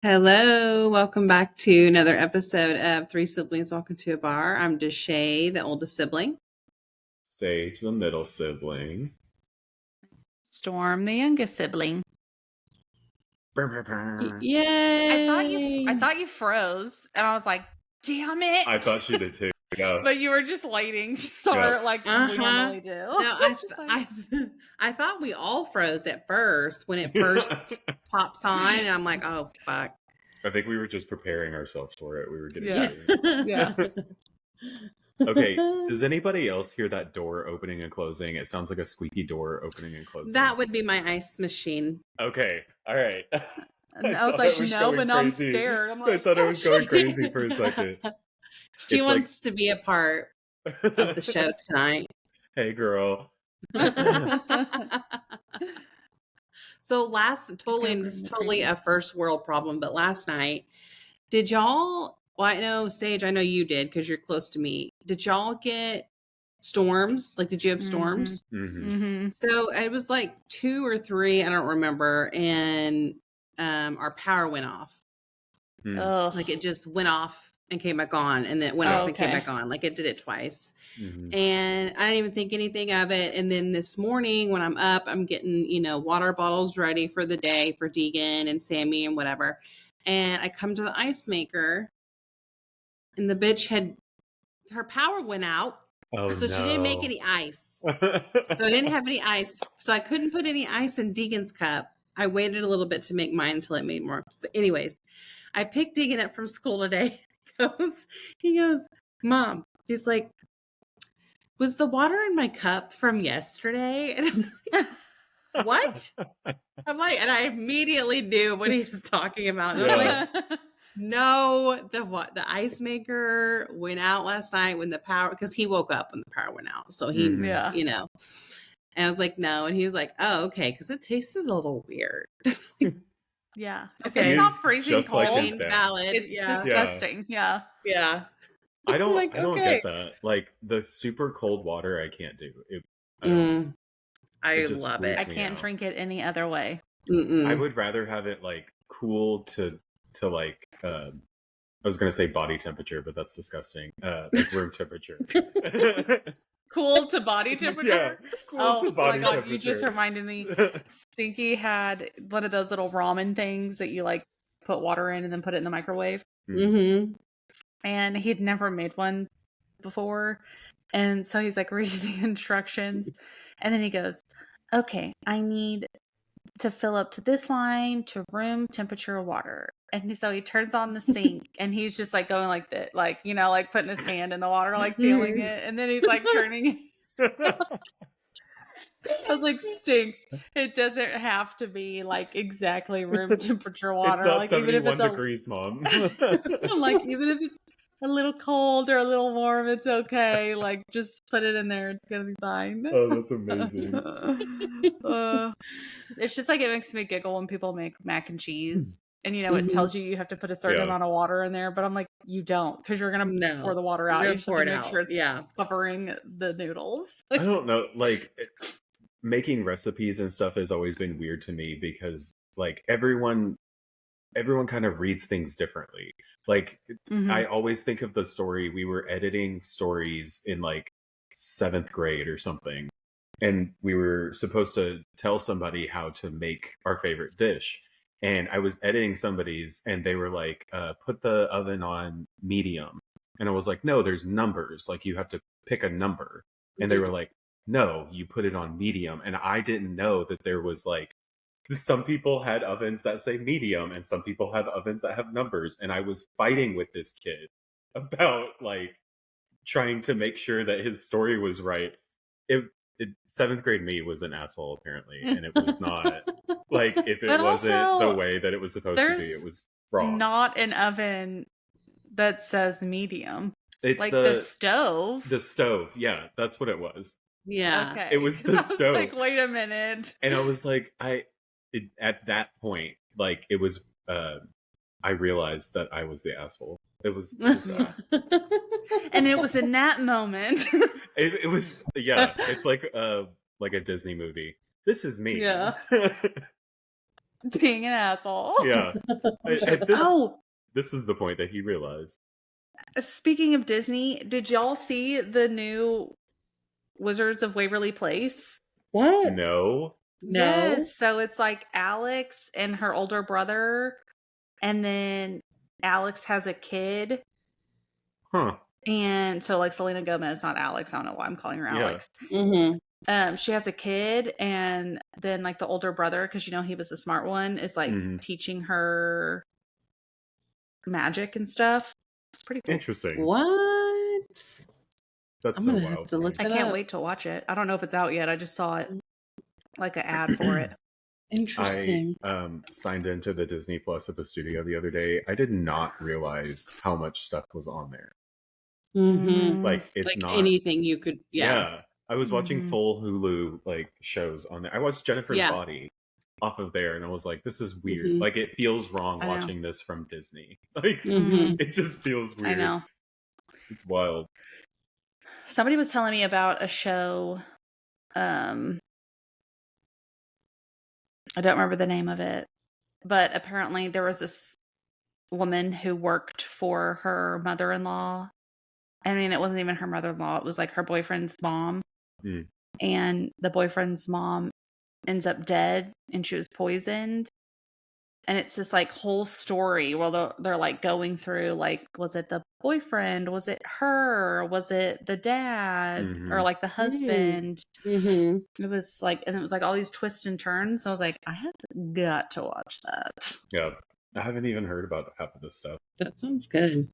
Hello, welcome back to another episode of Three Siblings Walking to a Bar. I'm Deshae, the oldest sibling. Sage, the middle sibling. Storm, the youngest sibling. Yay! I thought you froze, and I was like, "Damn it!" I thought she did too. Yeah. But you were just waiting to start like we normally do. No, I thought we all froze at first when it first pops on, and I'm like, oh fuck. I think we were just preparing ourselves for it. We were getting Yeah. Okay, does anybody else hear that door opening and closing? It sounds like a squeaky door opening and closing. That would be my ice machine. Okay, all right. And I was like, no, but I'm scared. I'm like, I thought I was going crazy for a second. She wants to be a part of the show tonight. Hey, girl. So totally a first world problem, but last night, did y'all, well, I know, Sage, I know you did because you're close to me. Did y'all get storms? Like, did you have storms? Mm-hmm. So it was like 2 or 3, I don't remember, and our power went off. Like it just went off and came back on, and then it went off and came back on. Like it did it twice. And I didn't even think anything of it. And then this morning when I'm up, I'm getting, water bottles ready for the day for Deegan and Sammy and whatever. And I come to the ice maker, and the bitch her power went out. So she didn't make any ice. So I didn't have any ice. So I couldn't put any ice in Deegan's cup. I waited a little bit to make mine until it made more. So anyways, I picked Deegan up from school today. He goes, Mom, he's like, was the water in my cup from yesterday? And I'm like, what? I'm like, and I immediately knew what he was talking about. And I'm like, no, the ice maker went out last night when the power, because he woke up when the power went out. So he, and I was like, no. And he was like, oh, okay. Because it tasted a little weird. Yeah. If it's not freezing cold, like valid. It's disgusting. Yeah. I don't like, I don't get that. Like the super cold water I can't do. I love it. I can't drink it any other way. I would rather have it like cool to like I was gonna say body temperature, but that's disgusting. Like room temperature. Cool to body temperature? Yeah, cool to body temperature. You just reminded me. Stinky had one of those little ramen things that you like put water in and then put it in the microwave. Mm-hmm. And he'd never made one before. And so he's like reading the instructions. And then he goes, okay, I need to fill up to this line to room temperature water. And so he turns on the sink and he's just like going like that, like, like putting his hand in the water, like feeling it. And then he's like turning. I was like, stinks. It doesn't have to be like exactly room temperature water. It's not like 71 even if it's degrees, Mom. Like even if it's a little cold or a little warm, it's okay. Like just put it in there. It's gonna be fine. Oh, that's amazing. It's just like it makes me giggle when people make mac and cheese. And it tells you have to put a certain amount of water in there, but I'm like, you don't, because you're gonna pour the water out. You have to make sure it's covering the noodles. I don't know, like making recipes and stuff has always been weird to me because like everyone kind of reads things differently. Like I always think of the story, we were editing stories in like 7th grade or something, and we were supposed to tell somebody how to make our favorite dish. And I was editing somebody's and they were like, put the oven on medium. And I was like, no, there's numbers. Like you have to pick a number. And they were like, no, you put it on medium. And I didn't know that there was like, some people had ovens that say medium and some people have ovens that have numbers. And I was fighting with this kid about like trying to make sure that his story was right. 7th grade me was an asshole apparently. And it was not. Like, if it wasn't the way that it was supposed to be, it was wrong. Not an oven that says medium. It's like the stove. The stove, yeah, that's what it was. Yeah. Okay. It was the stove. I was like, wait a minute. And I was like, at that point, like, it was, I realized that I was the asshole. It was and it was in that moment. It was, yeah, it's like a Disney movie. This is me. Yeah. being an asshole. Yeah. This is the point that he realized. Speaking of Disney, did y'all see the new Wizards of Waverly Place? What? No. Yes. So it's like Alex and her older brother, and then Alex has a kid. Huh. And so like Selena Gomez, not Alex. I don't know why I'm calling her Alex. Mm-hmm. She has a kid, and then like the older brother, because he was the smart one, is like teaching her magic and stuff. It's pretty cool. Interesting. What? That's so wild. I can't wait to watch it. I don't know if it's out yet. I just saw it like an ad for it. Interesting. I signed into the Disney Plus at the studio the other day. I did not realize how much stuff was on there. Mm-hmm. Like it's like not anything you could. Yeah. I was watching full Hulu like shows on there. I watched Jennifer's Body off of there, and I was like, "This is weird. Like it feels wrong watching this from Disney. Like it just feels weird. I know. It's wild." Somebody was telling me about a show. I don't remember the name of it, but apparently there was this woman who worked for her mother-in-law. I mean, it wasn't even her mother-in-law. It was like her boyfriend's mom. And the boyfriend's mom ends up dead, and she was poisoned. And it's this like whole story where they're like going through like, was it the boyfriend? Was it her? Was it the dad? Or like the husband? It was like, and it was like all these twists and turns. So I was like, I have got to watch that. Yeah. I haven't even heard about half of this stuff. That sounds good.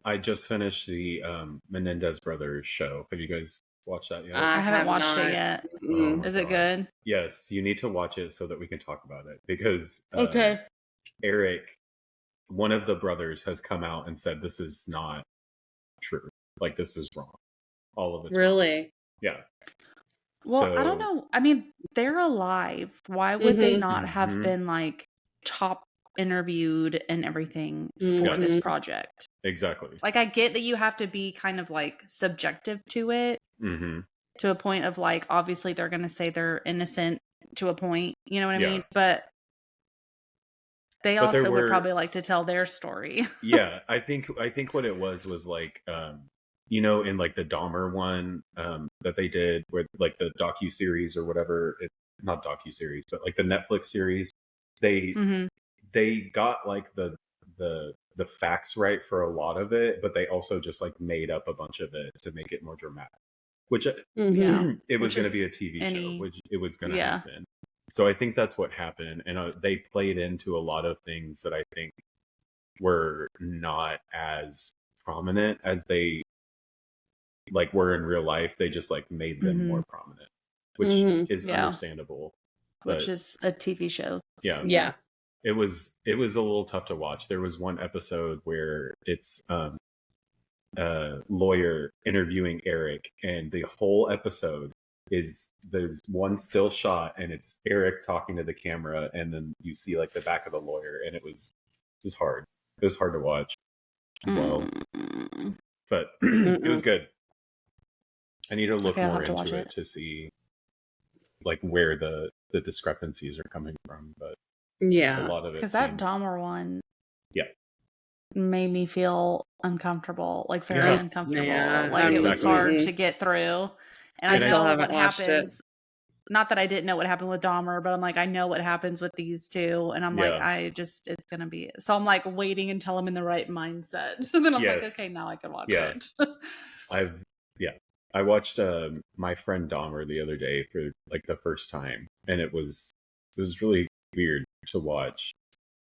I just finished the Menendez Brothers show. Have you guys watched that yet? I haven't watched it yet. Oh Is it good? Yes, you need to watch it so that we can talk about it, because Eric, one of the brothers, has come out and said this is not true. Like this is wrong. All of it's really wrong. Yeah. Well, I don't know. I mean, they're alive. Why would they not have been like top interviewed and everything for this project? Exactly. Like I get that you have to be kind of like subjective to it, to a point of like, obviously they're going to say they're innocent to a point, you know what I mean? But they also would probably like to tell their story. Yeah, I think what it was like in like the Dahmer one that they did, where like the docu-series or whatever, not docu-series, but like the Netflix series, they got like the facts right for a lot of it, but they also just like made up a bunch of it to make it more dramatic, which it was going to be a TV show, which it was going to happen. So I think that's what happened, and they played into a lot of things that I think were not as prominent as they like were in real life. They just like made them more prominent, which is understandable. Which is a TV show. Yeah. It was a little tough to watch. There was one episode where it's a lawyer interviewing Eric, and the whole episode is there's one still shot, and it's Eric talking to the camera, and then you see like the back of the lawyer, and it was hard. It was hard to watch. Well, but it was good. I need to look more into it to see like where the discrepancies are coming from, but a lot of it, because that Dahmer one made me feel uncomfortable, like very uncomfortable. Like it was hard to get through, and I still haven't watched it. Not that I didn't know what happened with Dahmer, but I'm like, I know what happens with these two, and I'm like, it's gonna be. So I'm like waiting until I'm in the right mindset, and then I'm like, okay, now I can watch it. I watched My Friend Dahmer the other day for like the first time, and it was really weird to watch.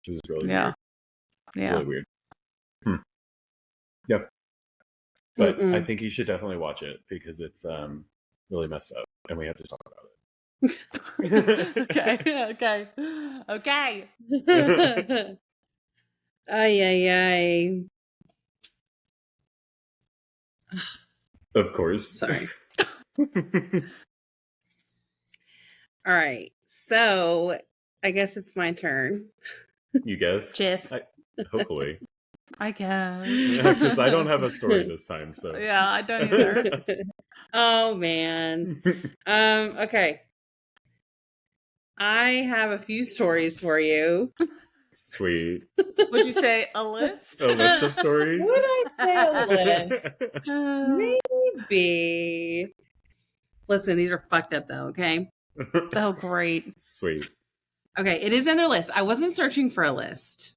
It was really weird. Really weird. Yep. But I think you should definitely watch it because it's really messed up, and we have to talk about it. Okay. Ay. Of course. Sorry. All right. So I guess it's my turn. You guess? Cheers. Hopefully. I guess. Yeah, because I don't have a story this time. So yeah, I don't either. Oh man. Okay. I have a few stories for you. Sweet. Would you say a list? A list of stories? Would I say a list? Maybe. Listen, these are fucked up though, okay? Oh, great. Sweet. Okay, it is in their list. I wasn't searching for a list.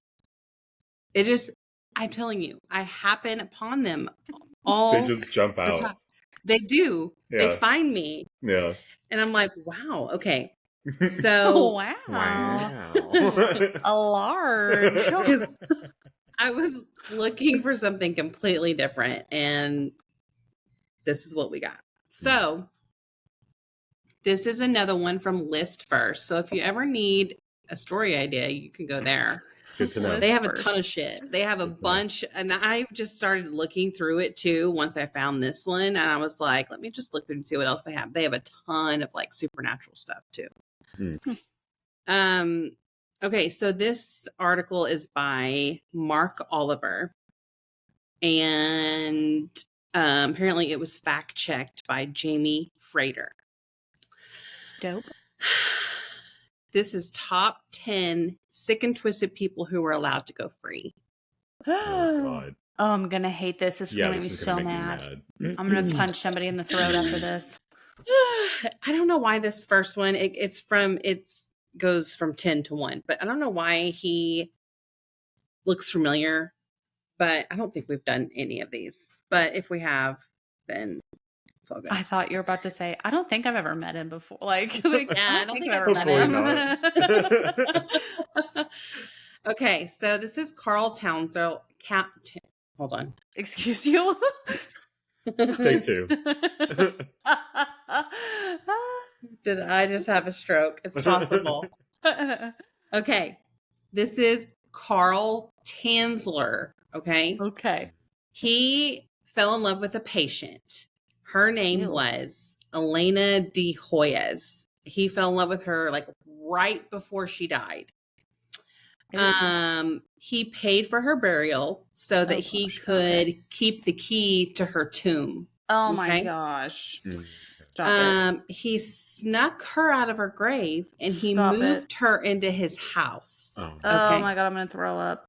It just, I'm telling you, I happen upon them all. They just jump out. They do. Yeah. They find me. Yeah. And I'm like, wow, okay. So wow. A large. Because I was looking for something completely different, and this is what we got. So this is another one from List First. So if you ever need a story idea, you can go there. Good to know. They have a ton of shit. They have a bunch, and I just started looking through it too once I found this one, and I was like, let me just look through and see what else they have. They have a ton of like supernatural stuff too. Okay, so this article is by Mark Oliver, and apparently it was fact checked by Jamie Frater. Dope. This is top 10 sick and twisted people who were allowed to go free. Oh, God. Oh, I'm going to hate this. This is going to make me so mad. I'm going to punch somebody in the throat after this. I don't know why this first one, it goes from 10 to 1, but I don't know why he looks familiar, but I don't think we've done any of these. But if we have, then it's all good. I thought you were about to say, I don't think I've ever met him before. Yeah, I don't think I've ever met him. Okay, so this is Carl Townsend. Hold on. Excuse you? Take two. Did I just have a stroke? It's possible. Okay, this is Carl Tanzler. Okay. He fell in love with a patient. Her name was Elena de Hoyes. He fell in love with her like right before she died. He paid for her burial so that he could keep the key to her tomb. Oh my gosh. He snuck her out of her grave and he moved her into his house. Oh my God, I'm going to throw up.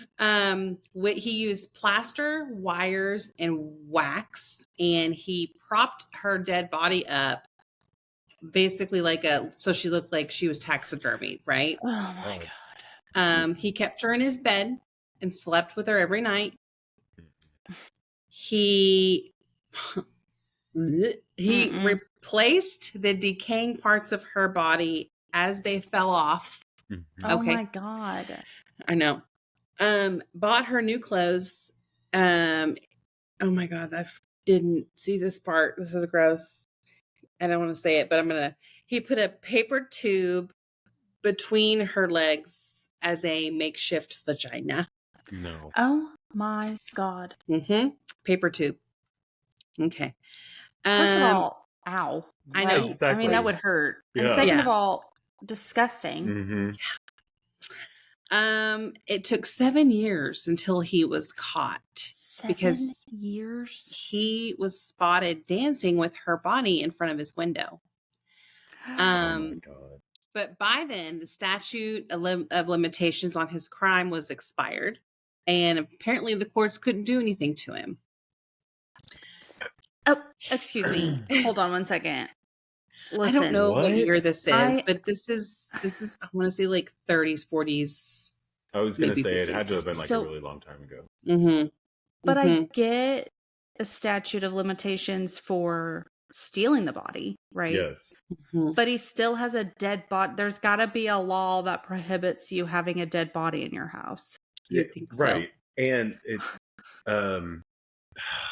He used plaster, wires, and wax, and he propped her dead body up basically so she looked like she was taxidermied, right? Oh my God. He kept her in his bed and slept with her every night. He replaced the decaying parts of her body as they fell off. Oh my God. I know. Bought her new clothes. Oh my God, I didn't see this part. This is gross. I don't want to say it, but he put a paper tube between her legs as a makeshift vagina. No. Oh my God. Paper tube. Okay. First of all, ow. I know. Exactly. I mean, that would hurt. Yeah. And second of all, disgusting. It took 7 years until he was caught. 7 years? He was spotted dancing with her body in front of his window. Oh my God. But by then, the statute of limitations on his crime was expired, and apparently the courts couldn't do anything to him. Oh, excuse me. Hold on one second. Listen, I don't know what year this is, but this is I want to say like 30s, 40s. I was going to say it had to have been like a really long time ago. But I get a statute of limitations for stealing the body, right? Yes. But he still has a dead body. There's got to be a law that prohibits you having a dead body in your house. You think so? Right. And it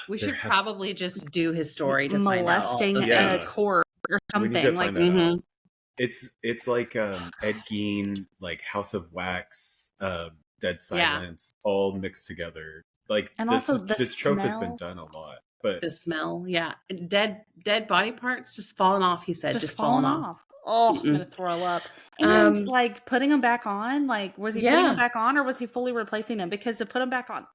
we should probably just do his story to molesting find out. A corpse or something. We need to find that out. It's like Ed Gein, like House of Wax, Dead Silence, all mixed together. Like, and this, also this trope has been done a lot. But the smell, dead body parts just falling off. He said, just falling off. Oh, I'm gonna throw up. And like putting him back on, like was he putting him back on or was he fully replacing him? Because to put him back on,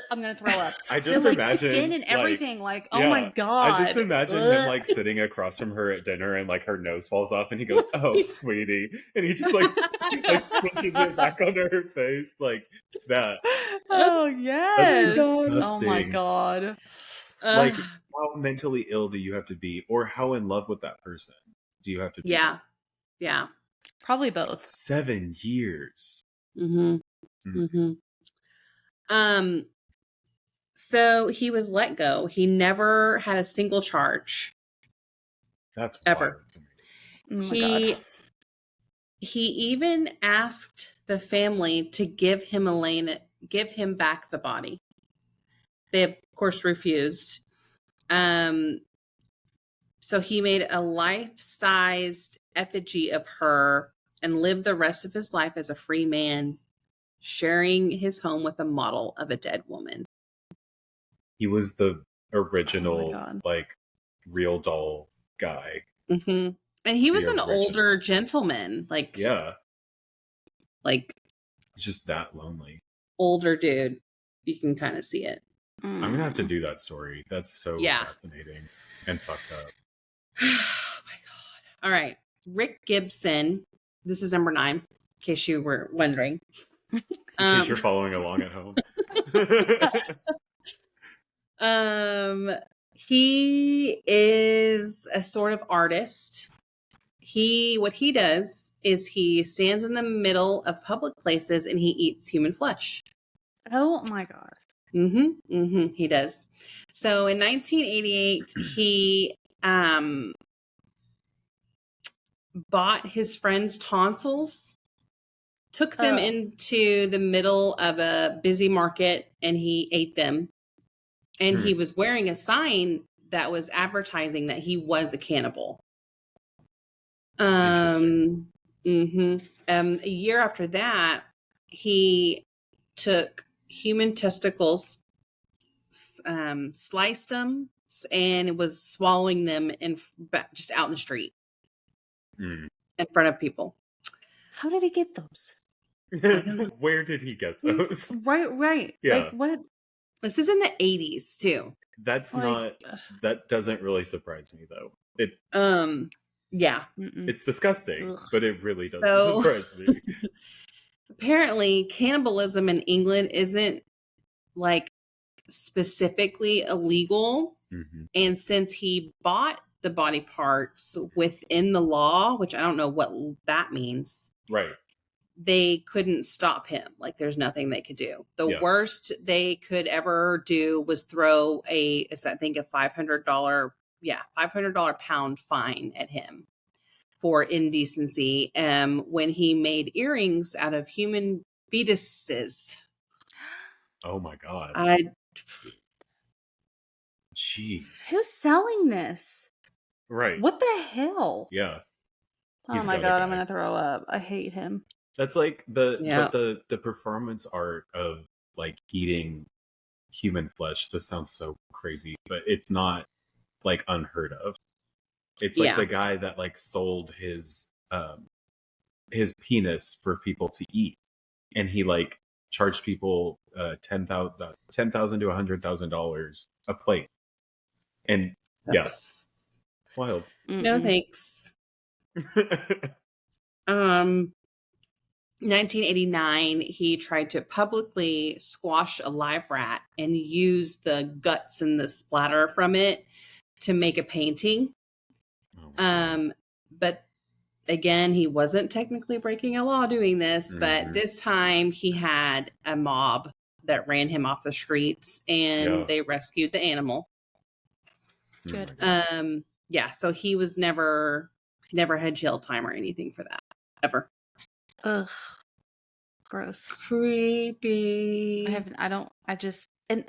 I'm gonna throw up. I just like imagine skin and everything, like oh yeah, my god. I just imagine him like sitting across from her at dinner and like her nose falls off and he goes, "Oh, sweetie," and he just like squishes it back onto her face like that. Oh yes. That's oh my god. Like how mentally ill do you have to be, or how in love with that person do you have to be? Yeah. Probably both. 7 years. So he was let go. He never had a single charge. That's ever. Oh my god. He even asked the family to give him back the body. They of course refused. So he made a life-sized effigy of her and lived the rest of his life as a free man, sharing his home with a model of a dead woman. He was the original, like, real doll guy. Mm-hmm. And he was an older gentleman. Like, just that lonely. Older dude. You can kind of see it. I'm going to have to do that story. That's so fascinating and fucked up. Oh my god. All right. Rick Gibson. This is number 9, in case you were wondering. In case you're following along at home. He is a sort of artist. What he does is he stands in the middle of public places and he eats human flesh. Oh my god. He does. So in 1988, he bought his friend's tonsils, took them into the middle of a busy market, and he ate them. And he was wearing a sign that was advertising that he was a cannibal. A year after that, he took human testicles, sliced them, and was swallowing them just out in the street in front of people. How did he get those? Where did he get those? Right. Yeah. Like what? This is in the 80s too. That doesn't really surprise me though. Yeah. It's disgusting, but it really doesn't surprise me. Apparently, cannibalism in England isn't like specifically illegal. And since he bought the body parts within the law, which I don't know what that means. Right. They couldn't stop him. Like there's nothing they could do. The worst they could ever do was throw I think a $500 pound fine at him for indecency when he made earrings out of human fetuses. Oh my god. Jeez. Who's selling this? Right. What the hell? Yeah. Oh my god, I'm gonna throw up. I hate him. That's like the performance art of like eating human flesh. This sounds so crazy, but it's not like unheard of. It's like the guy that like sold his penis for people to eat, and he like charged people $10,000 to $100,000 a plate. And yes, wild. No thanks. 1989, he tried to publicly squash a live rat and use the guts and the splatter from it to make a painting. But again, he wasn't technically breaking a law doing this, but this time he had a mob that ran him off the streets and they rescued the animal. Good. So he was never had jail time or anything for that ever. Ugh. Gross. Creepy. And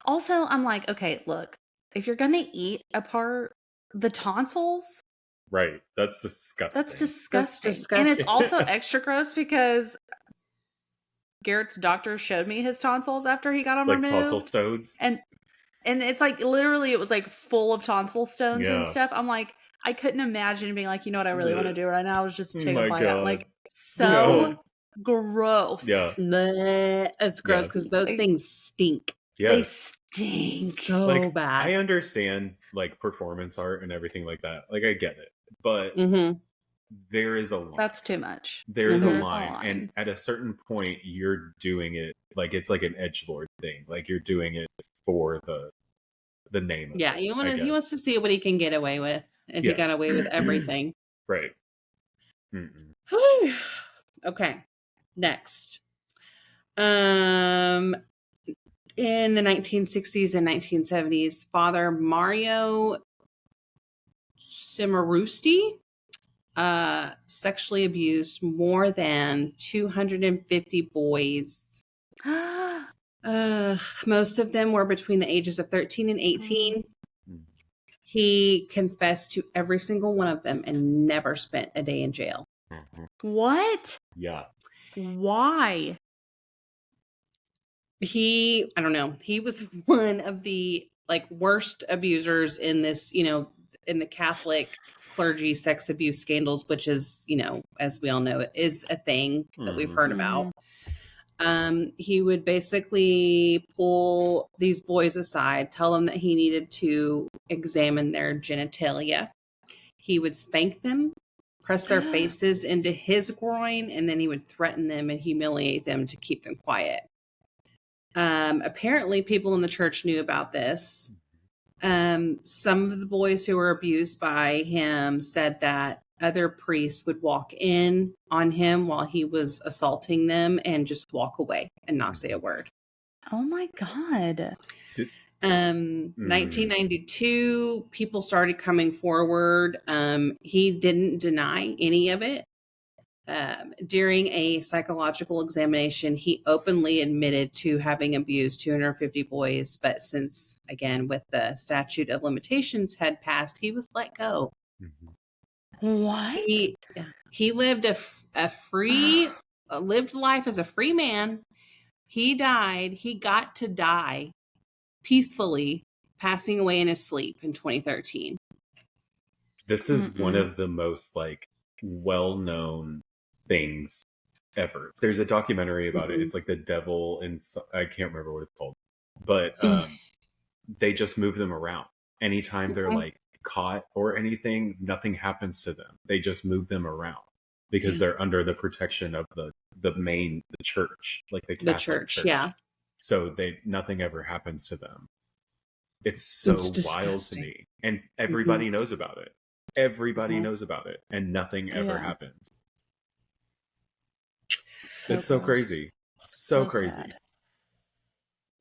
also I'm like, okay, look, if you're gonna eat apart the tonsils, right, that's disgusting. That's disgusting. And it's also extra gross because Garrett's doctor showed me his tonsils after he got them removed. Like tonsil stones. And it's like literally it was like full of tonsil stones and stuff. I'm like, I couldn't imagine being like, you know what I really want to do right now is just take my a bite out. Like, God. so No. gross. Yeah. Bleh. It's gross because those things stink. They Yes. stink. So Like, bad. I understand like performance art and everything like that. Like, I get it. But there is a line. That's too much. There is a line. And at a certain point, you're doing it like it's like an edgelord thing. Like, you're doing it for the name of it. He wants to see what he can get away with. And he got away with everything. Right. Okay. Next. In the 1960s and 1970s, Father Mario Cimarusti sexually abused more than 250 boys. Most of them were between the ages of 13 and 18. He confessed to every single one of them and never spent a day in jail. What? Yeah. Why? I don't know. He was one of the worst abusers in this, in the Catholic clergy sex abuse scandals, which is, as we all know, it is a thing that we've heard about. He would basically pull these boys aside, tell them that he needed to examine their genitalia. He would spank them, press their faces into his groin, and then he would threaten them and humiliate them to keep them quiet. Apparently people in the church knew about this. Some of the boys who were abused by him said that other priests would walk in on him while he was assaulting them and just walk away and not say a word. Oh my God. 1992, people started coming forward. He didn't deny any of it. During a psychological examination, he openly admitted to having abused 250 boys, but since, again, with the statute of limitations had passed, he was let go. What? He lived lived life as a free man. He died. He got to die peacefully, passing away in his sleep in 2013. This is one of the most well-known things ever. There's a documentary about it. It's like the devil, and I can't remember what it's called, but they just move them around. Anytime they're caught or anything, nothing happens to them. They just move them around because they're under the protection of the church, like the Catholic church. Yeah. So nothing ever happens to them. It's so wild to me, and everybody knows about it. Everybody knows about it, and nothing ever happens. It's so crazy. So crazy. Sad.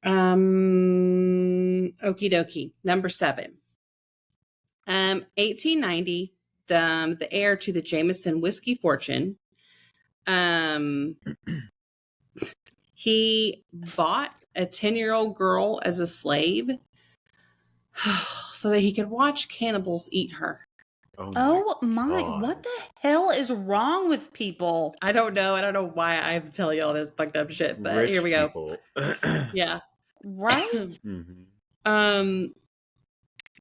Okie dokie. Number 7. 1890, the heir to the Jameson whiskey fortune, he bought a 10-year-old girl as a slave so that he could watch cannibals eat her. Oh my, what the hell is wrong with people? I don't know. I don't know why I'm telling you all this fucked up shit, but Rich here we go. People. Yeah. Right?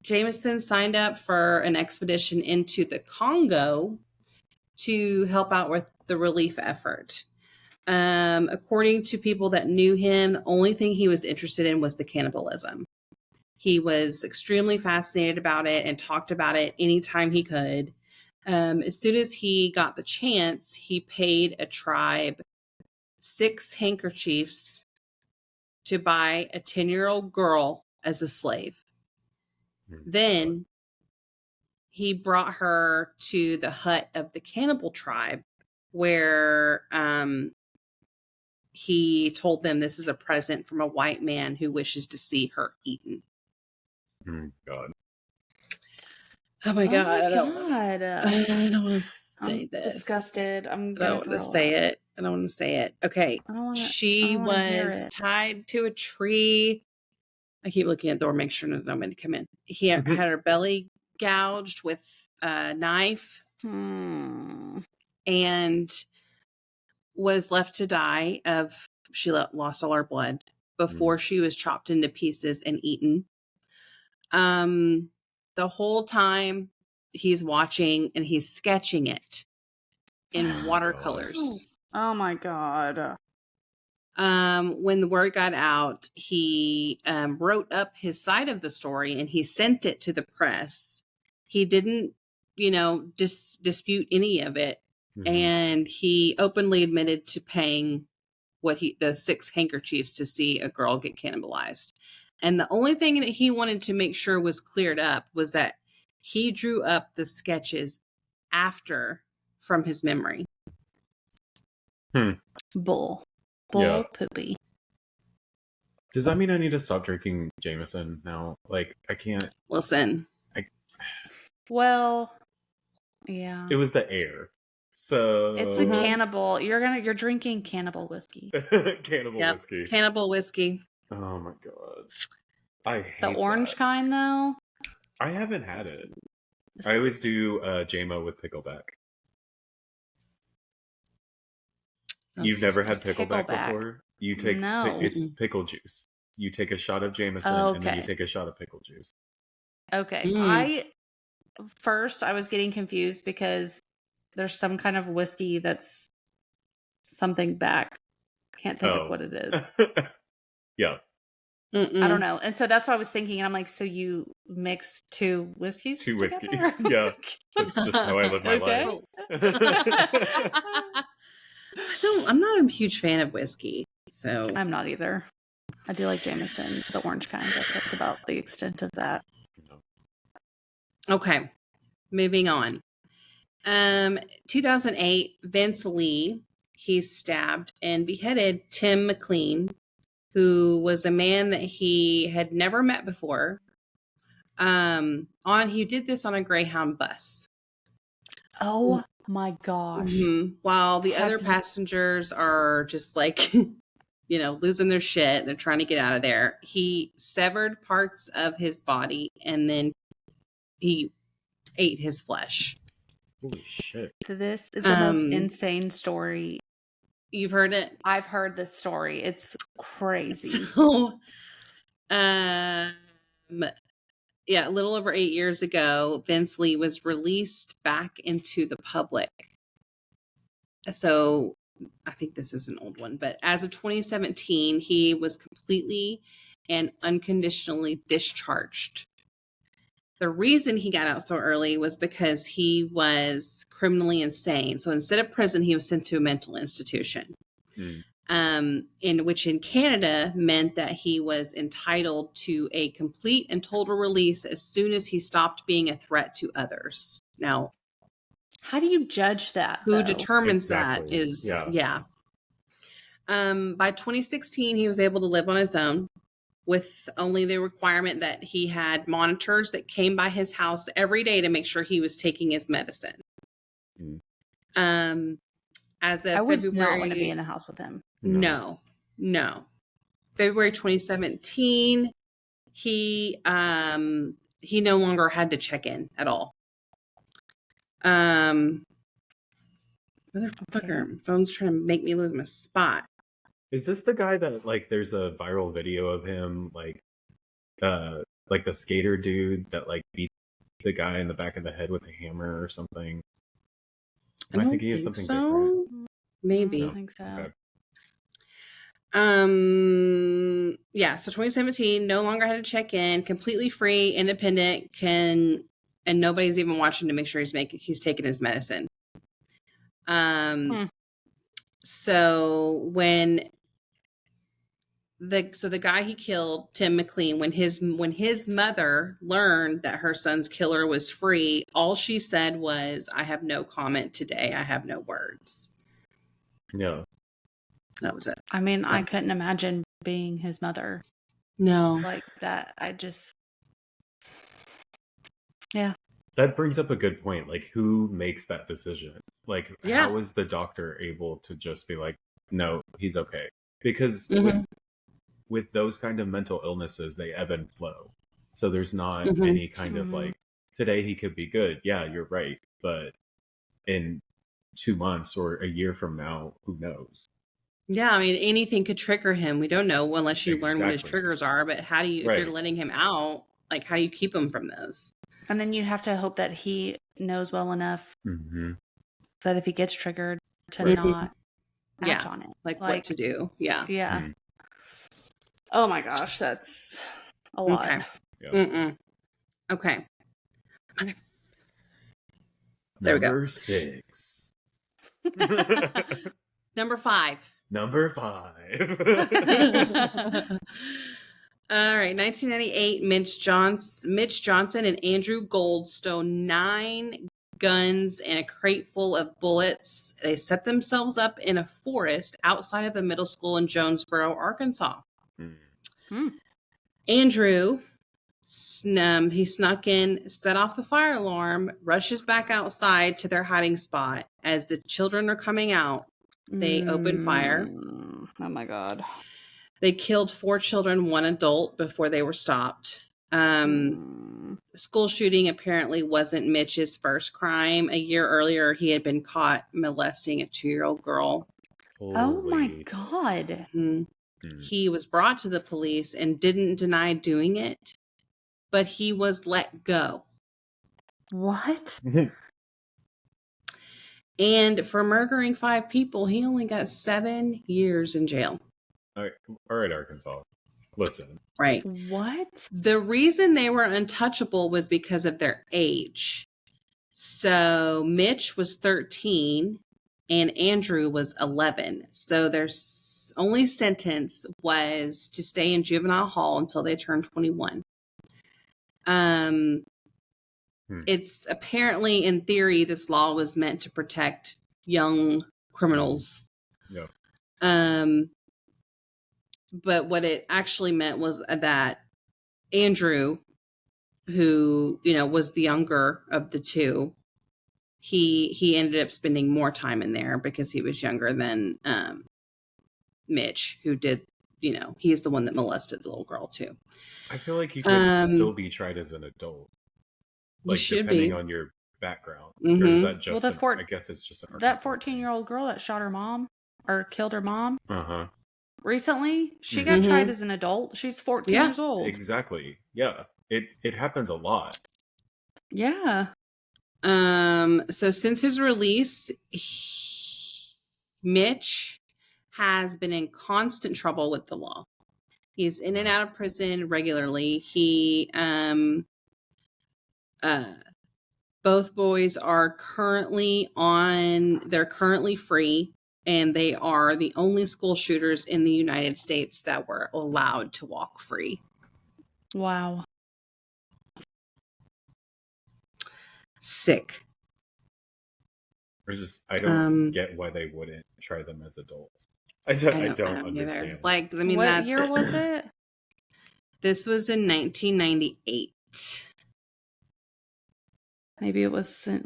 Jameson signed up for an expedition into the Congo to help out with the relief effort. According to people that knew him, the only thing he was interested in was the cannibalism. He was extremely fascinated about it and talked about it anytime he could. As soon as he got the chance, he paid a tribe 6 handkerchiefs to buy a 10-year-old girl as a slave. Then he brought her to the hut of the cannibal tribe where he told them this is a present from a white man who wishes to see her eaten. God. Oh my God. I don't want to say this. Disgusted. I don't want to say it. I don't want to say it. Okay. She was tied to a tree. I keep looking at the door, make sure nobody to come in. He had her belly gouged with a knife and was left to die she lost all her blood before she was chopped into pieces and eaten. The whole time he's watching and he's sketching it in watercolors. Oh my God. When the word got out, he wrote up his side of the story and he sent it to the press. He didn't, dispute any of it. Mm-hmm. And he openly admitted to paying the 6 handkerchiefs to see a girl get cannibalized. And the only thing that he wanted to make sure was cleared up was that he drew up the sketches after from his memory. Bull poopy. Does that mean I need to stop drinking Jameson now? Like, I can't. Listen. Well, yeah. It was the air. So it's the cannibal. You're drinking cannibal whiskey. Whiskey. Cannibal whiskey. Oh my God. I hate the orange kind though. I haven't had it. I always do JMO with pickleback. You've never had pickleback before? You take it's pickle juice. You take a shot of Jameson and then you take a shot of pickle juice. Okay. I was getting confused because there's some kind of whiskey that's something back. Can't think of what it is. Yeah. I don't know. And so that's what I was thinking. And I'm like, so you mix 2 whiskeys? 2 whiskeys. Yeah. That's just how I live my life. I'm not a huge fan of whiskey. So I'm not either. I do like Jameson, the orange kind, but that's about the extent of that. Okay. Moving on. 2008, Vince Lee, he stabbed and beheaded Tim McLean, who was a man that he had never met before. He did this on a Greyhound bus. Oh my gosh. Mm-hmm. While the other passengers are just like, losing their shit. They're trying to get out of there. He severed parts of his body and then he ate his flesh. Holy shit. This is the most insane story. You've heard it? I've heard this story. It's crazy. So, a little over 8 years ago, Vince Lee was released back into the public. So I think this is an old one, but as of 2017, he was completely and unconditionally discharged. The reason he got out so early was because he was criminally insane. So instead of prison, he was sent to a mental institution. In which in Canada meant that he was entitled to a complete and total release as soon as he stopped being a threat to others. Now, how do you judge that? Who determines that is, by 2016, he was able to live on his own with only the requirement that he had monitors that came by his house every day to make sure he was taking his medicine. As of I would February, not want to be in a house with him. No. February 2017, he no longer had to check in at all. Motherfucker, phone's trying to make me lose my spot. Is this the guy that there's a viral video of him the skater dude that beat the guy in the back of the head with a hammer or something? Am I thinking of something different? Maybe. I don't think so. Okay. So 2017, no longer had to check in, completely free, independent, and nobody's even watching to make sure he's taking his medicine. So when the guy he killed, Tim McLean, when his mother learned that her son's killer was free, all she said was, "I have no comment today. I have no words." Yeah. That was it. I mean, I couldn't imagine being his mother. No. Like that. Yeah. That brings up a good point. Who makes that decision? How is the doctor able to just be like, no, he's okay? Because with those kind of mental illnesses, they ebb and flow. So there's not any kind of today he could be good. Yeah, you're right. But in 2 months or a year from now, who knows? Yeah, I mean, anything could trigger him. We don't know unless you learn what his triggers are. But how do you, if you're letting him out, how do you keep him from those? And then you have to hope that he knows well enough that if he gets triggered to not act on it. Like what to do. Yeah. Yeah. Oh my gosh, that's a lot. Okay. Yeah. Okay. There we go. Number 6. Number 5. Number 5. All right, 1998, Mitch Johnson and Andrew Gold stole 9 guns and a crate full of bullets. They set themselves up in a forest outside of a middle school in Jonesboro, Arkansas. Andrew, he snuck in, set off the fire alarm, rushes back outside to their hiding spot. As the children are coming out, they open fire. Oh my God. They killed 4 children, 1 adult before they were stopped. The school shooting apparently wasn't Mitch's first crime. A year earlier, he had been caught molesting a 2-year-old girl. Oh my God. He was brought to the police and didn't deny doing it, but he was let go. What? And for murdering 5 people, he only got 7 years in jail. All right, Arkansas. Listen. Right. What? The reason they were untouchable was because of their age. So Mitch was 13 and Andrew was 11. So their only sentence was to stay in juvenile hall until they turned 21. It's apparently, in theory, this law was meant to protect young criminals. Yeah. But what it actually meant was that Andrew, who, was the younger of the 2, he ended up spending more time in there because he was younger than Mitch, who did, he's the one that molested the little girl too. I feel like you could still be tried as an adult. Like, depending on your background. Or is that just I guess it's just that 14-year-old girl that shot her mom or killed her mom. Recently, she got tried as an adult. She's 14 years old. Exactly. Yeah. It happens a lot. Yeah. So since his release, Mitch has been in constant trouble with the law. He's in and out of prison regularly. Both boys are currently free, and they are the only school shooters in the United States that were allowed to walk free. Wow. Sick. I don't get why they wouldn't try them as adults. I don't understand. Like, I mean, what year was it? This was in 1998. Maybe it wasn't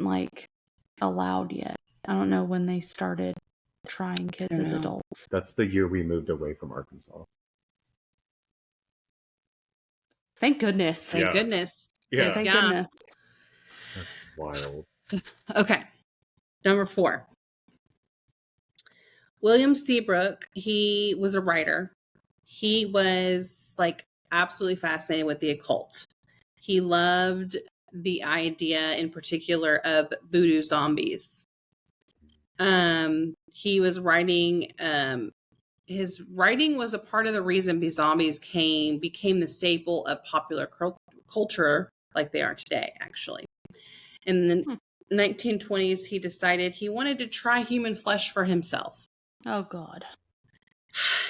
allowed yet. I don't know when they started trying kids as adults. That's the year we moved away from Arkansas. Thank goodness. Thank goodness. Yeah. Thank goodness. That's wild. Okay. Number 4. William Seabrook, he was a writer. He was absolutely fascinated with the occult. He loved the idea in particular of voodoo zombies. He was writing, his writing was a part of the reason zombies became the staple of popular culture like they are today, actually. In the 1920s, he decided he wanted to try human flesh for himself. Oh, God.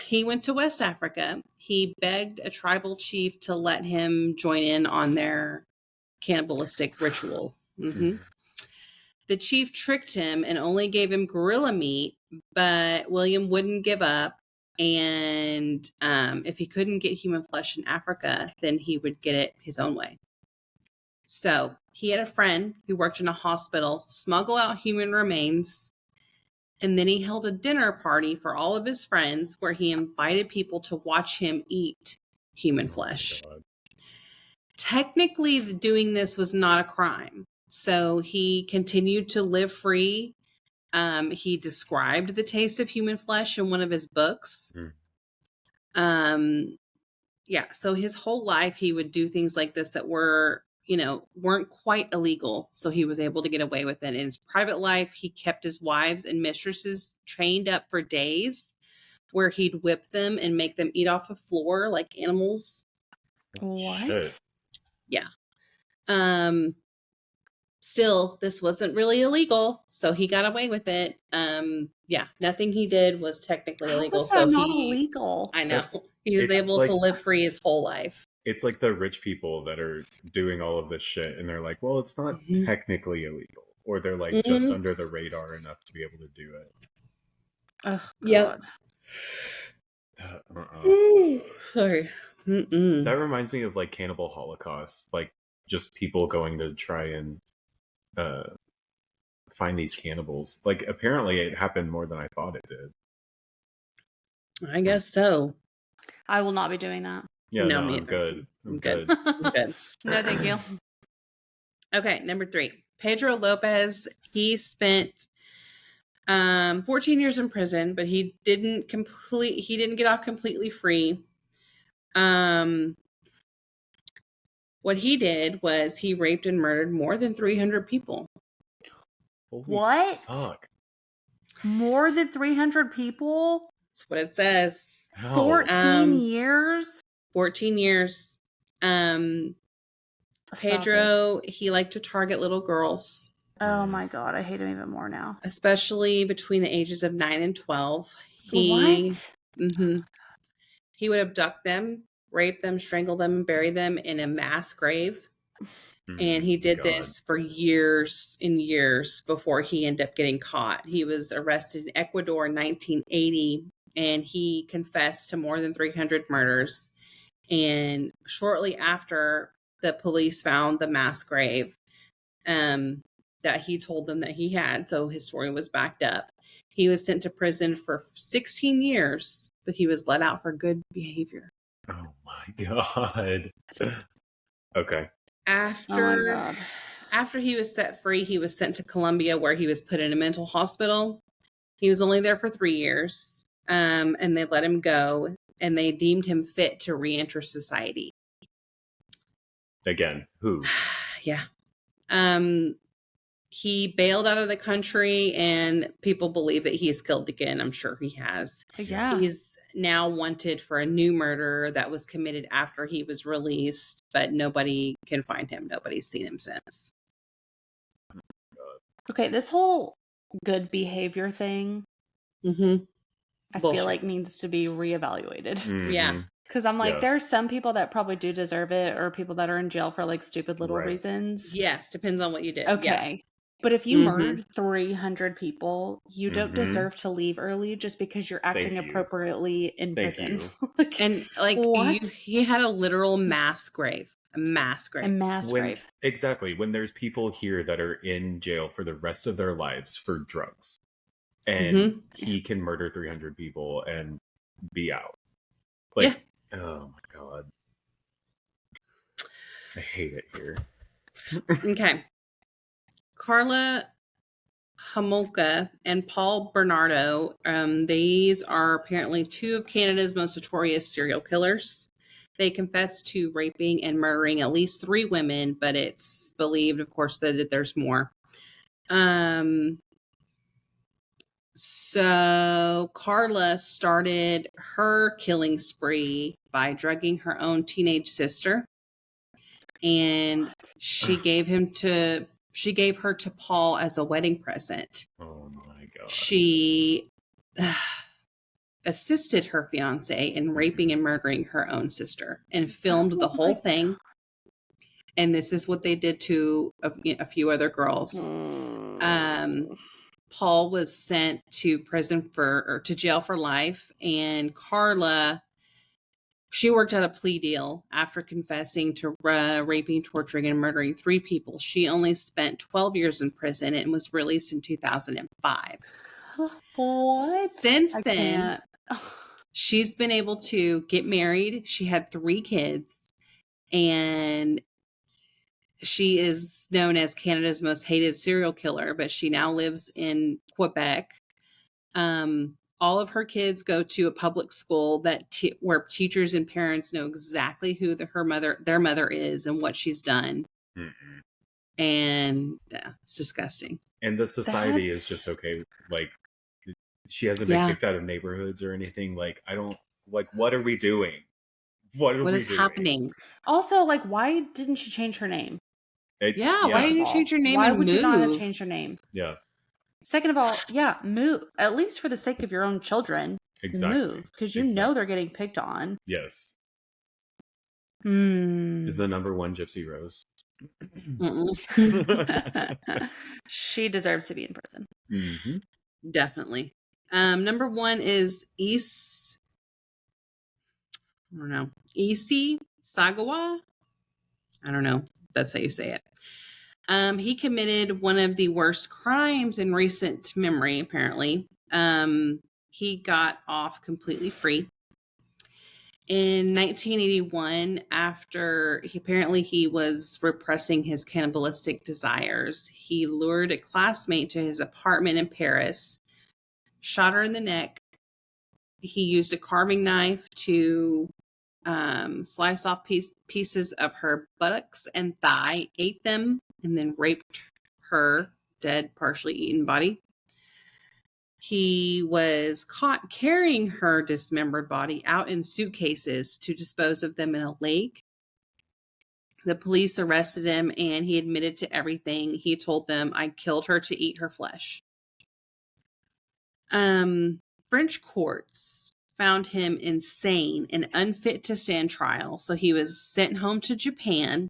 He went to West Africa. He begged a tribal chief to let him join in on their cannibalistic ritual. The chief tricked him and only gave him gorilla meat, but William wouldn't give up. And if he couldn't get human flesh in Africa, then he would get it his own way. So he had a friend who worked in a hospital smuggle out human remains. And then he held a dinner party for all of his friends where he invited people to watch him eat human flesh. Technically, doing this was not a crime. So he continued to live free. He described the taste of human flesh in one of his books. So his whole life he would do things like this that were weren't quite illegal. So he was able to get away with it. In his private life, he kept his wives and mistresses chained up for days, where he'd whip them and make them eat off the floor like animals. What? Shit. Yeah. Still, this wasn't really illegal, so he got away with it. Yeah, nothing he did was technically illegal. Was that not illegal? I know. He was able to live free his whole life. It's like the rich people that are doing all of this shit, and they're like, well, it's not technically illegal. Or they're like just under the radar enough to be able to do it. Oh, God. Yep. Sorry. That reminds me of like Cannibal Holocaust, like just people going to try and find these cannibals. Like apparently it happened more than I thought it did. I guess so. I will not be doing that. Yeah, no, I'm good. I'm good. I'm good. No, thank you. Okay, number 3. Pedro Lopez. He spent 14 years in prison, but he didn't get off completely free. What he did was he raped and murdered more than 300 people. Holy what? Fuck. More than 300 people? That's what it says. No. 14 years? 14 years. Pedro, he liked to target little girls. Oh my God, I hate him even more now. Especially between the ages of 9 and 12. What? He would abduct them, rape them, strangle them, and bury them in a mass grave. And he did this for years and years before he ended up getting caught. He was arrested in Ecuador in 1980, and he confessed to more than 300 murders. And shortly after the police found the mass grave that he told them that he had, so his story was backed up, he was sent to prison for 16 years, but he was let out for good behavior. Oh my God. Okay. After he was set free, he was sent to Colombia, where he was put in a mental hospital. He was only there for 3 years, and they let him go, and they deemed him fit to re-enter society. Again, who? Yeah. He bailed out of the country, and people believe that he has killed again. I'm sure he has. Yeah. He's now wanted for a new murder that was committed after he was released, but nobody can find him. Nobody's seen him since. Okay, this whole good behavior thing, I feel like needs to be reevaluated. Yeah. Because I'm like, there's some people that probably do deserve it, or people that are in jail for like stupid little reasons. Yes, depends on what you did. Okay. Yeah. But if you murdered 300 people, you don't deserve to leave early just because you're acting appropriately in prison. He had a literal mass grave. A mass grave. Exactly. When there's people here that are in jail for the rest of their lives for drugs, and he can murder 300 people and be out. Like, oh my God. I hate it here. Okay. Carla Homolka and Paul Bernardo, these are apparently 2 of Canada's most notorious serial killers. They confessed to raping and murdering at least 3 women, but it's believed, of course, that there's more. So Carla started her killing spree by drugging her own teenage sister, and she gave her to Paul as a wedding present. Oh my God. She assisted her fiance in raping and murdering her own sister and filmed the whole thing. And this is what they did to a few other girls. Paul was sent to to jail for life, and Carla, she worked out a plea deal after confessing to raping, torturing, and murdering 3 people. She only spent 12 years in prison and was released in 2005. What? Since then, she's been able to get married. She had 3 kids, and she is known as Canada's most hated serial killer, but she now lives in Quebec. All of her kids go to a public school where teachers and parents know exactly who their mother is and what she's done. Mm-mm. And yeah, it's disgusting. And the society is just okay. Like, she hasn't been kicked out of neighborhoods or anything. Like, I don't, like, what are we doing? What is happening? Also, like, why didn't she change her name? Why didn't you change your name? Why and would move? you not have changed your name? Yeah. Second of all, move, at least for the sake of your own children. Exactly. Move, because you know they're getting picked on. Yes. Mm. Is the number one Gypsy Rose? She deserves to be in prison. Mm-hmm. Definitely. Number one is Issey Sagawa. I don't know if that's how you say it. He committed one of the worst crimes in recent memory, apparently. He got off completely free. In 1981, after he was repressing his cannibalistic desires, he lured a classmate to his apartment in Paris, shot her in the neck. He used a carving knife to slice off pieces of her buttocks and thigh, ate them, and then raped her dead, partially eaten body. He was caught carrying her dismembered body out in suitcases to dispose of them in a lake. The police arrested him and he admitted to everything. He told them, "I killed her to eat her flesh." French courts found him insane and unfit to stand trial, so he was sent home to Japan.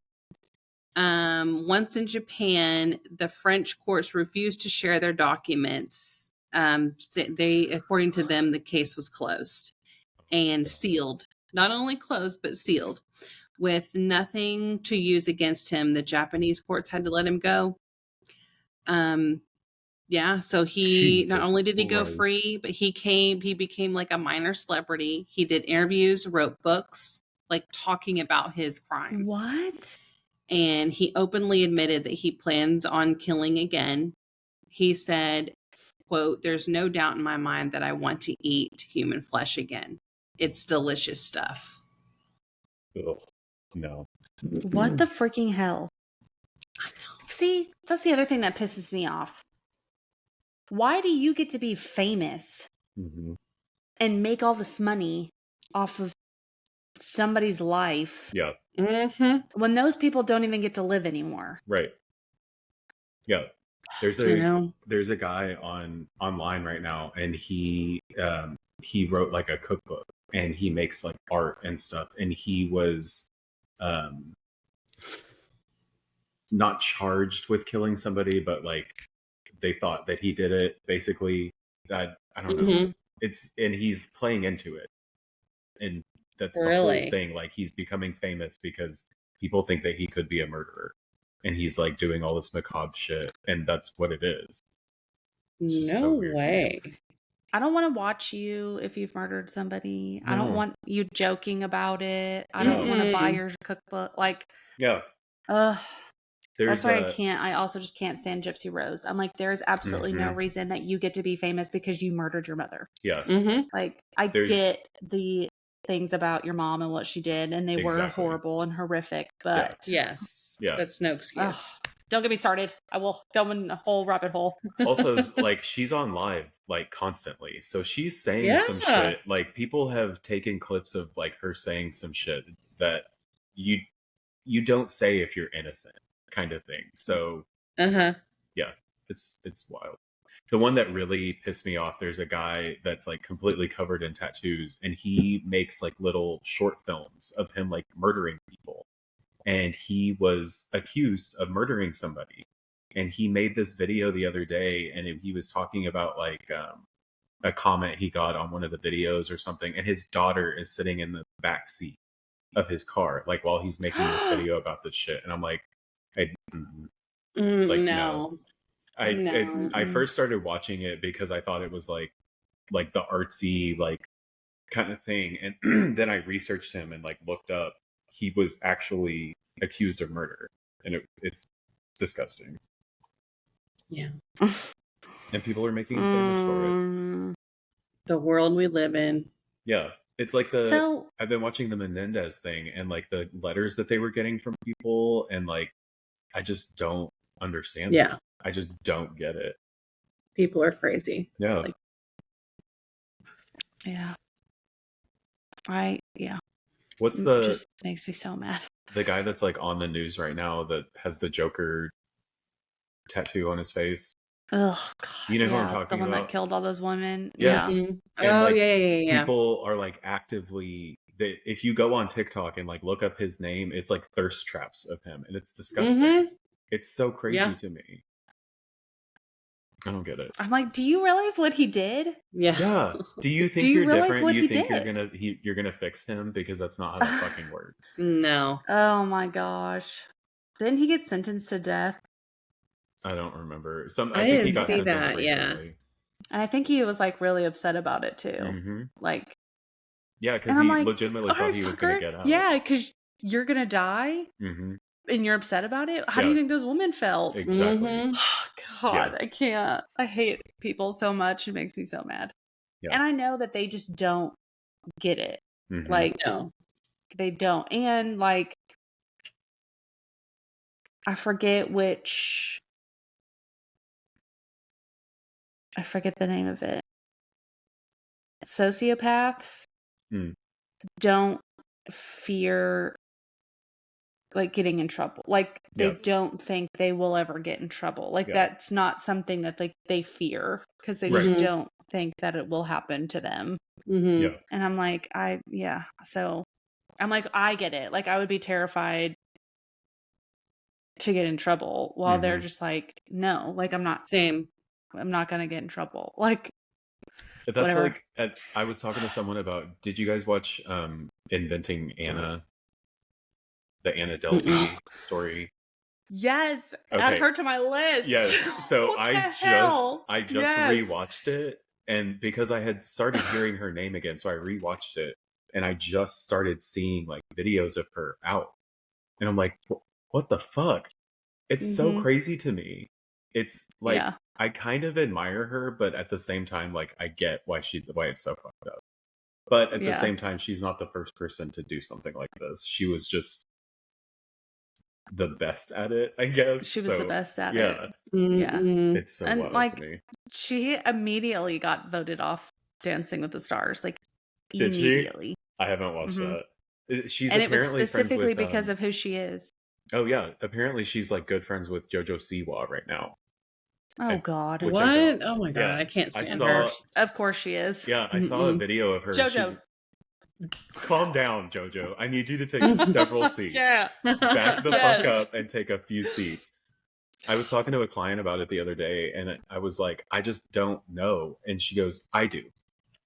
Once in Japan, the French courts refused to share their documents. According to them, the case was closed and sealed. Not only closed, but sealed. With nothing to use against him, the Japanese courts had to let him go. So he not only did he go free, but he became like a minor celebrity. He did interviews, wrote books, like talking about his crime. What? And he openly admitted that he planned on killing again. He said, quote, "There's no doubt in my mind that I want to eat human flesh again. It's delicious stuff." Ugh. No. What the freaking hell? I know. See, that's the other thing that pisses me off. Why do you get to be famous and make all this money off of somebody's life? Yeah. When those people don't even get to live anymore. Right. Yeah. There's a guy online right now, and he wrote like a cookbook, and he makes like art and stuff, and he was not charged with killing somebody, but like they thought that he did it, basically. I don't know. And he's playing into it, and that's the whole thing. Like, he's becoming famous because people think that he could be a murderer, and he's like doing all this macabre shit, and that's what it is. No way. I don't want to watch you if you've murdered somebody. No. I don't want you joking about it. I don't want to buy your cookbook. Like, that's why I can't. I also just can't stand Gypsy Rose. I'm like, there's absolutely no reason that you get to be famous because you murdered your mother. Yeah. Like, I get the things about your mom and what she did, and they were horrible and horrific, but that's no excuse. Don't get me started. I will go in a whole rabbit hole. Also, like, she's on live like constantly, so she's saying some shit. Like, people have taken clips of like her saying some shit that you don't say if you're innocent, kind of thing. So it's wild. The one that really pissed me off, there's a guy that's like completely covered in tattoos, and he makes like little short films of him like murdering people. And he was accused of murdering somebody. And he made this video the other day, and he was talking about like a comment he got on one of the videos or something. And his daughter is sitting in the back seat of his car, like, while he's making this video about this shit. And I'm like, no. I first started watching it because I thought it was like the artsy like kind of thing, and then I researched him and like looked up. He was actually accused of murder, and it's disgusting. Yeah. And people are making him famous for it. The world we live in. Yeah. It's like I've been watching the Menendez thing, and like the letters that they were getting from people, and like I just don't understand Yeah. it. I just don't get it. People are crazy. Yeah. Like, yeah. What's It just makes me so mad. the guy that's like on the news right now that has the Joker tattoo on his face? Ugh, God, You know who I'm talking the one about? that killed all those women. Yeah. mm-hmm. And, Oh, like, yeah. People are like actively, if you go on TikTok and like look up his name, it's like thirst traps of him, and it's disgusting. Mm-hmm. It's so crazy Yeah. to me. I don't get it. I'm like, do you realize what he did? Yeah. Do you think you you're realize different? what You he think did? you're gonna fix him? Because that's not how that fucking works. No. Oh my gosh. Didn't he get sentenced to death? I don't remember. I think he didn't got see sentenced that, recently. And I think he was like really upset about it too. Mm-hmm. Like, yeah, because and he I'm like, legitimately thought he was gonna get out. Yeah, because you're gonna die, Mm-hmm. and you're upset about it. How do you think those women felt? Exactly. Mm-hmm. Oh, God, I can't. I hate people so much. It makes me so mad. Yeah. And I know that they just don't get it. Mm-hmm. Like, No. they don't. And like, I forget the name of it. Sociopaths don't fear like getting in trouble. Like, they don't think they will ever get in trouble. Like, that's not something that they fear, because they just don't think that it will happen to them. Mm-hmm. Yeah. And I'm like, so I'm like, I get it. Like, I would be terrified to get in trouble, while they're just like, no, like, I'm not gonna get in trouble. Like, That's whatever. like, I was talking to someone about, did you guys watch Inventing Anna? The Anna Delvey story? Yes. Okay. Add her to my list. Yes. So I just Yes. rewatched it, and because I had started hearing her name again, so I rewatched it, and I just started seeing like videos of her out, and I'm like, what the fuck? It's so crazy to me. It's like, I kind of admire her, but at the same time, like, I get why it's so fucked up. But at the same time, she's not the first person to do something like this. She was just the best at it, I guess. She was the best at it. Mm-hmm. Yeah. It's so And wild like, to me. she immediately got voted off Dancing with the Stars. Like, Did immediately. She? I haven't watched that. She's And it was apparently specifically friends with, because of who she is. Oh yeah, apparently she's like good friends with JoJo Siwa right now. Oh God! What? Oh my God! I can't stand her. Of course she is. Yeah, I saw a video of her. JoJo, calm down, JoJo. I need you to take several seats. Yeah, back the fuck up and take a few seats. I was talking to a client about it the other day, and I was like, I just don't know. And she goes, I do.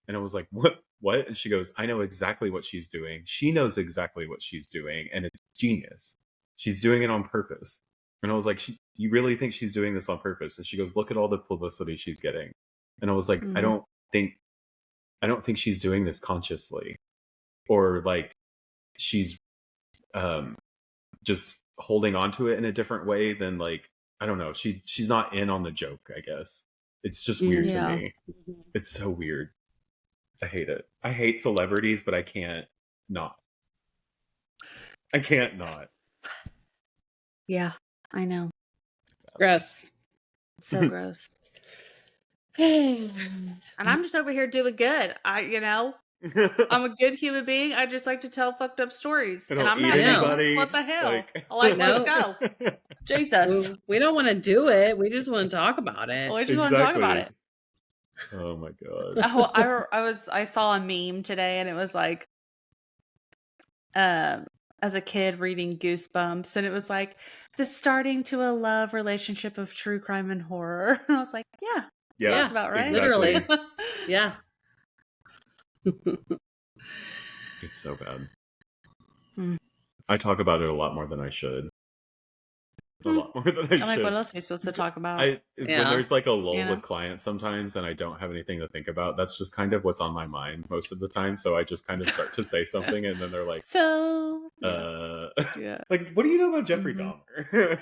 And I was like, what? And she goes, I know exactly what she's doing. She knows exactly what she's doing, and it's genius. She's doing it on purpose. And I was like, you really think she's doing this on purpose? And she goes, look at all the publicity she's getting. And I was like, I don't think she's doing this consciously, or like she's just holding on to it in a different way than, like, I don't know. She's not in on the joke, I guess. It's just weird to me. It's so weird. I hate it. I hate celebrities, but I can't not. Yeah, I know. Gross. So gross. And I'm just over here doing good. I'm a good human being. I just like to tell fucked up stories. And I'm not anybody. What the hell? Let's go. Jesus. We don't want to do it. We just want to talk about it. We just want to talk about it. Oh my God. I saw a meme today, and it was like, as a kid reading Goosebumps, and it was like, the starting to a love relationship of true crime and horror. And I was like, yeah, that's about right. Exactly. Literally. Yeah. It's so bad. I talk about it a lot more than I should. A lot more than I should. I'm like, what else are you supposed to talk about? When there's like a lull with clients sometimes, and I don't have anything to think about, that's just kind of what's on my mind most of the time. So I just kind of start to say something, and then they're like, like, what do you know about Jeffrey Dahmer?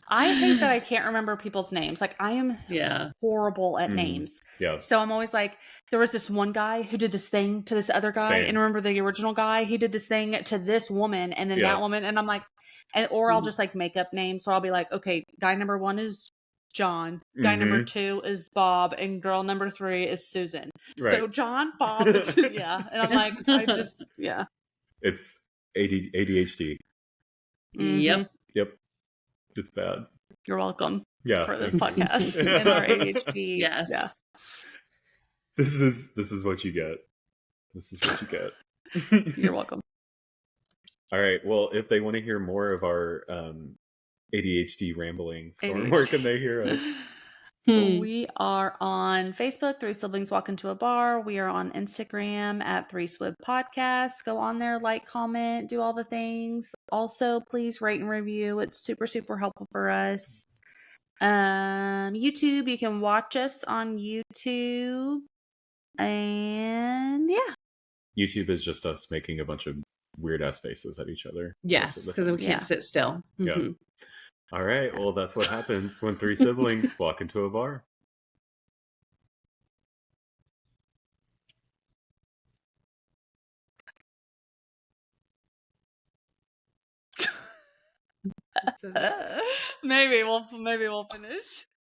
I hate that I can't remember people's names. Like, I am horrible at names. Yeah. So I'm always like, there was this one guy who did this thing to this other guy. And remember the original guy? He did this thing to this woman, and then that woman. And I'm like, or I'll just like make up names. So I'll be like, okay, guy number 1 is John, guy number 2 is Bob, and girl number 3 is Susan. Right. So John, Bob, and Susan, yeah. And I'm like, yeah. It's ADHD. Yep. Yep. It's bad. You're welcome. Yeah. For this podcast and our ADHD. Yes. Yeah. This is what you get. This is what you get. You're welcome. All right. Well, if they want to hear more of our ADHD ramblings, where can they hear us? We are on Facebook, 3 Siblings Walk Into a Bar. We are on Instagram at 3Swib Podcast. Go on there, like, comment, do all the things. Also, please rate and review. It's super, super helpful for us. YouTube, you can watch us on YouTube. And yeah. YouTube is just us making a bunch of weird ass faces at each other. Yes, because we can't sit still. Yeah. All right. Well, that's what happens when 3 siblings walk into a bar. Maybe we'll finish.